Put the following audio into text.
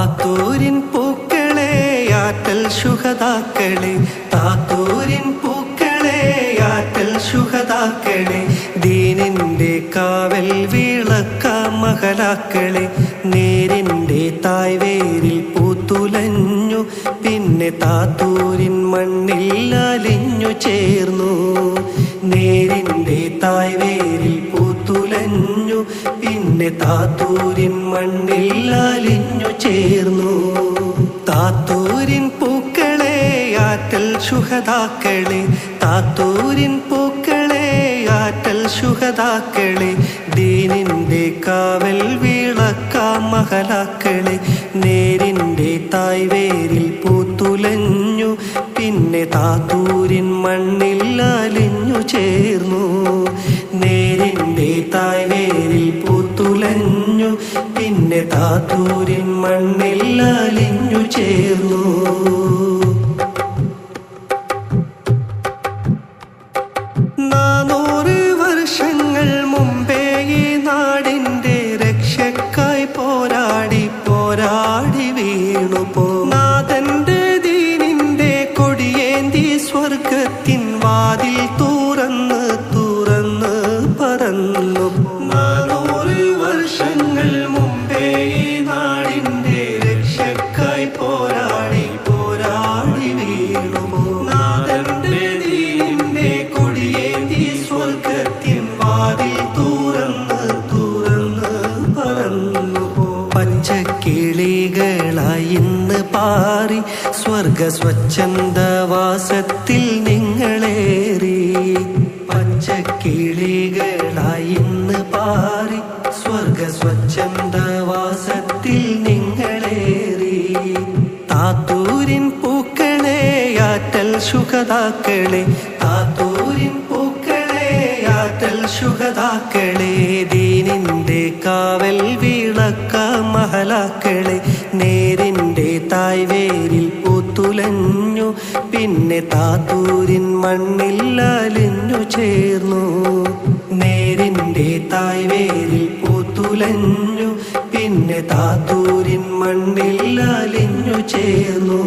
താത്തൂരിൻ പൂക്കളെ ആറ്റൽ ശുഹദാക്കളെ, താത്തൂരിൻ പൂക്കളെ ആറ്റൽ ശുഹദാക്കളെ, ദീനിന്റെ കാവൽ വിളക്കാം മഹലാക്കളെ. നേരിന്റെ തായ്വേരിൽ പൂത്തുലഞ്ഞു, പിന്നെ താത്തൂരിൻ മണ്ണിൽ അലിഞ്ഞു ചേർന്നു. നേരിന്റെ തായ്വേരിൽ പൂത്തുലഞ്ഞു, പിന്നെ താത്തൂരിൻ മണ്ണിൽ അലിഞ്ഞു ചേർന്നു. താത്തൂരിൻ പൂക്കളെ ആറ്റൽ ശുഹദാക്കളെ, താത്തൂരിൻ പൂക്കളെ ആറ്റൽ ശുഹദാക്കളെ, ദീനിന്റെ കാവൽ വിളക്കാം മഹലാക്കളെ. നേരിന്റെ തായ്വേരിൽ പൂത്തുലഞ്ഞു, പിന്നെ താത്തൂരിൻ മണ്ണിൽ അലിഞ്ഞു ചേർന്നു. നേരിന്റെ തായ്വേരിൽ പൂത്തുലഞ്ഞു, പിന്നെ താത്തൂരിൻ മണ്ണിൽ അലിഞ്ഞു ചേർന്നു. 400 വർഷങ്ങൾ മുമ്പേ ഈ നാടിന്റെ രക്ഷക്കായി പോരാടി പോരാടി വീണുപോ. നാഥന്റെ ദീനിന്റെ കൊടിയേന്തി സ്വർഗത്തിൻ വാതിൽ തുറന്ന് തുറന്ന് പറന്നു. 400 വർഷങ്ങൾ മുമ്പേ ഈ നാടിന്റെ രക്ഷക്കായി പോരാടി പോരാടി വീണുപോ. നാഥന്റെ ദീനിന്റെ കൊടിയേന്തി സ്വർഗത്തിൻ വാതിൽ തുറന്ന് തുറന്ന് പറന്നുപോ. പച്ചക്കിളികളായി ഇന്ന് പാറി സ്വർഗ സ്വച്ഛന്ദവാസത്തിൽ നിങ്ങളേറി. പച്ചക്കിളികളായി ഇന്ന് പാറി സ്വർഗ സ്വച്ഛന്ദവാസത്തിൽ നിങ്ങളേറി. താത്തൂരിൻ പൂക്കളെ ആറ്റൽ ശുഹദാക്കളെ, താത്തൂരിൻ പൂക്കളെ ആറ്റൽ ശുഹദാക്കളെ, ദീനിന്റെ കാവൽ വിളക്കാം മഹലാക്കളെ. നേരിന്റെ തായ്വേരിൽ പൂത്തുലഞ്ഞു, പിന്നെ താത്തൂരിൻ മണ്ണിൽ അലിഞ്ഞു ചേർന്നു. നേരിന്റെ തായ്വേരിൽ പൂത്തുലഞ്ഞു, പിന്നെ താത്തൂരിൻ മണ്ണിൽ അലിഞ്ഞു ചേർന്നു.